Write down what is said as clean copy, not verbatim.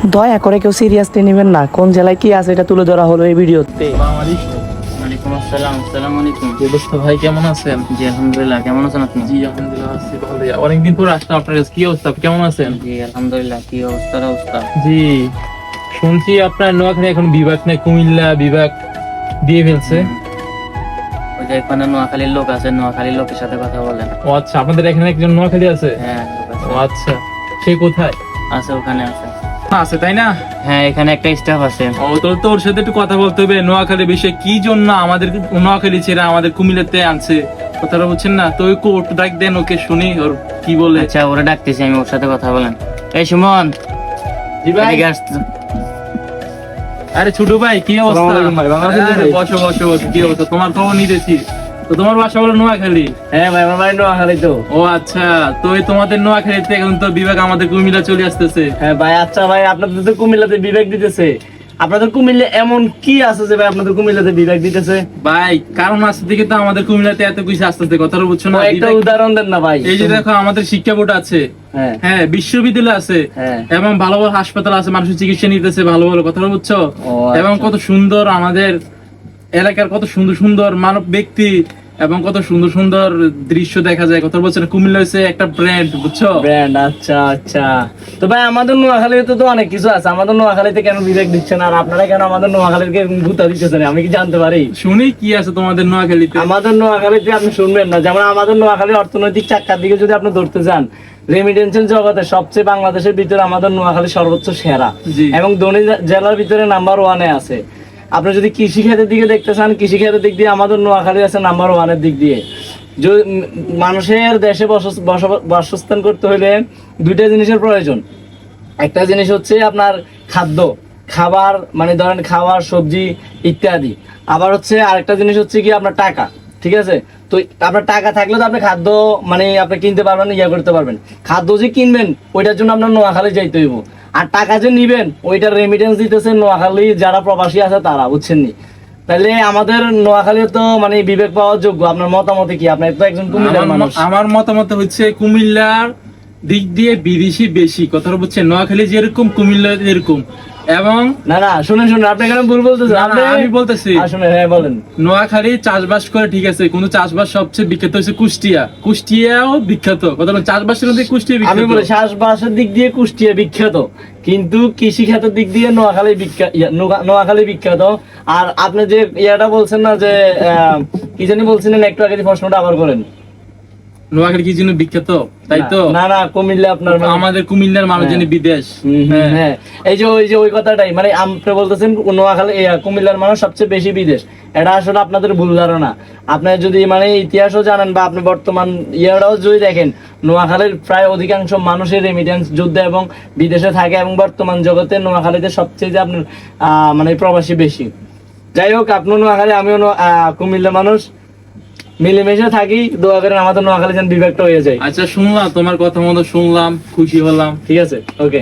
দয়া করে কেউ সিরিয়াসলি নেবেন না, কোন জেলায় কি আছে এটা তুলে ধরা হলো এই ভিডিওতে। ওয়ালাইকুম আসসালাম। আসসালামু আলাইকুম। কি অবস্থা ভাই, কেমন আছেন? জি আলহামদুলিল্লাহ, কেমন আছেন আপনি? জি আলহামদুলিল্লাহ আছি ভালো। অনেকদিন পর আসলাম আপনার কাছে, কি অবস্থা, কেমন আছেন? জি আলহামদুলিল্লাহ। কি অবস্থা? জি শুনছি আপনার নোয়াখালী এখন বিভাগ নেই, কুমিল্লা বিভাগ দিয়ে ফেলছে। ওই যে এখানে নোয়াখালীর লোক আছে, নোয়াখালীর লোকের সাথে কথা বলেন। ও আচ্ছা, আপনাদের এখানে একজন নোয়াখালী আছে? হ্যাঁ লোক আছে। ও আচ্ছা, সে কোথায় আছে? ওখানে আছে। আছে তাই না? হ্যাঁ এখানে একটা স্টাফ আছে। ও তো ওর সাথে একটু কথা বলতে হবে নোয়াখালী বিষয়ে, কি জন্য আমাদের নোয়াখালী ছেড়ে আমাদের কুমিল্লাতে আনছে, কথাটা বুঝছেন না? তো ওই কোর্ট ডাক দেন, ওকে শুনি ওর কি বলে। আচ্ছা ওরা ডাকতেছি, আমি ওর সাথে কথা বলেন। এই সুমন, জি ভাই। এদিকে আসতে। আরে ছোট ভাই, কি অবস্থা? আসসালামু আলাইকুম ভাই, ভালো আছেন আরে ভাই? বসো বসো বসো, কি অবস্থা? তোমার খবর নিতেছি। তো তোমার বাসা বলো নোয়াখালী? হ্যাঁ ভাই, আমার বাড়ি নোয়াখালী তো। ও আচ্ছা, তো এই তোমাদের নোয়াখালীতে এখন তো বিভাগ আমাদের কুমিল্লা চলে আসতেছে। হ্যাঁ ভাই, আচ্ছা ভাই, আপনাদের তো কুমিল্লাতে বিভাগ দিতেছে। আপনাদের কুমিল্লা এমন কি আছে যে ভাই আপনাদের কুমিল্লাতে বিভাগ দিতেছে? ভাই কারণ আছে দিকে তো আমাদের কুমিল্লাতে এত কিছু আসতেছে, কথাটা বুঝছো না? একটা বিভাগ- উদাহরণ দেন না ভাই। এই যে দেখো, আমাদের শিক্ষা বোর্ড আছে, হ্যাঁ হ্যাঁ বিশ্ববিদ্যালয় আছে, হ্যাঁ। এবং ভালো ভালো হাসপাতাল আছে, মানুষের চিকিৎসা নিতেছে ভালো ভালো, কথাটা বুঝছো? ও আচ্ছা। এবং কত সুন্দর আমাদের এলাকার কত সুন্দর সুন্দর মানব ব্যক্তি এবং কত সুন্দর সুন্দর দৃশ্য দেখা যায়, কথা বলছে না? কুমিল্লা হচ্ছে একটা ব্র্যান্ড, বুঝছো? ব্র্যান্ড, আচ্ছা আচ্ছা। তো ভাই আমাদের নোয়াখালীতে তো অনেক কিছু আছে, আমাদের নোয়াখালীতে কেন বিভাগ দিচ্ছেন আর আপনারা কেন আমাদের নোয়াখালীকে গুতা দিতেছেন, আমি কি জানতে পারি? শুনি কি আছে তোমাদের নোয়াখালীতে? আমাদের নোয়াখালীতে আপনি শুনবেন না, যেমন আমাদের নোয়াখালীর অর্থনৈতিক চাক্কার দিকে যদি আপনি ধরতে যান, রেমিটেন্সের জগতে সবচেয়ে বাংলাদেশের ভিতরে আমাদের নোয়াখালী সর্বোচ্চ সেরা জি। এবং ধনী জেলার ভিতরে নাম্বার ওয়ানে আছে। আপনি যদি কৃষি খাতের দিকে দেখতে চান, কৃষি খাতের দিক দিয়ে আমাদের নোয়াখালী আছে নাম্বার ওয়ানের দিক দিয়ে। মানুষের দেশে বাসস্থান করতে হলে দুইটা জিনিসের প্রয়োজন। একটা জিনিস হচ্ছে আপনার খাদ্য, খাবার, মানে ধরেন খাবার, সবজি ইত্যাদি। আবার হচ্ছে আরেকটা জিনিস হচ্ছে কি আপনার টাকা, ঠিক আছে? তো আপনার টাকা থাকলে তো আপনি খাদ্য মানে আপনি কিনতে পারবেন, ইয়া করতে পারবেন। খাদ্য যে কিনবেন ওইটার জন্য আপনার নোয়াখালী যাইতে হইব, আর টাকা যে নিবেন ওইটার রেমিটেন্স দিতেছে নোয়াখালী যারা প্রবাসী আছে তারা, বুঝছেন নি? তাহলে আমাদের নোয়াখালী তো মানে বিবেক পাওয়ার যোগ্য। আপনার মতামতে কি? আপনার তো একজন কুমিল্লার মানুষ। আমার মতামত হচ্ছে কুমিল্লার দিক দিয়ে বিদেশি বেশি, কথাটা বুঝছেন? নোয়াখালী যেরকম কুমিল্লা এরকম। এবং না না, শুনেন শুনেন, আপনি এখানে ভুল বলতেছেন। না, না, আপনি আমি বলতেছি আসলে হ্যাঁ বলেন। নোয়াখালী চাষবাস করে, ঠিক আছে, কিন্তু চাষবাস সবচেয়ে বিখ্যাত হচ্ছে কুষ্টিয়া। কুষ্টিয়াও বিখ্যাত, কথা বলেন? চাষবাসের মধ্যে কুষ্টিয়া আমি বিখ্যাত। বলি চাষবাসের দিক দিয়ে কুষ্টিয়া বিখ্যাত, কিন্তু কৃষি খাতের দিক দিয়ে নোয়াখালী বিখ্যাত, নোয়াখালী বিখ্যাত। আর আপনি যে ইয়াটা বলছেন না যে কি জানি বলছিলেন একটু আগে, প্রশ্নটা আবার করেন। নোয়াখালী কি জন্য বিখ্যাত, তাই তো? না না, কুমিল্লা আপনার আমাদের কুমিল্লার মানুষজন বিদেশ। হ্যাঁ, এই যে ওই কথাটাই, মানে আপনি বলতেছেন নোয়াখালী কুমিল্লার মানুষ সবচেয়ে বেশি বিদেশ। এটা আসলে আপনাদের ভুল ধারণা। আপনি যদি মানে ইতিহাসও জানেন বা আপনি বর্তমান ইয়াটাও যদি দেখেন, নোয়াখালীর প্রায় অধিকাংশ মানুষের রেমিটেন্স যুদ্ধে এবং বিদেশে থাকে, এবং বর্তমান জগতে নোয়াখালীতে সবচেয়ে যে আপনার মানে প্রবাসী বেশি। যাই হোক, আপনিও নোয়াখালী, আমিও কুমিল্লা মানুষ, মিলেমিশে থাকি। দোয়া করেন আমাদের নোয়াখালী যেন বিভাগটা হয়ে যায়। আচ্ছা শুনলাম, তোমার কথা মতো শুনলাম, খুশি হলাম, ঠিক আছে, ওকে।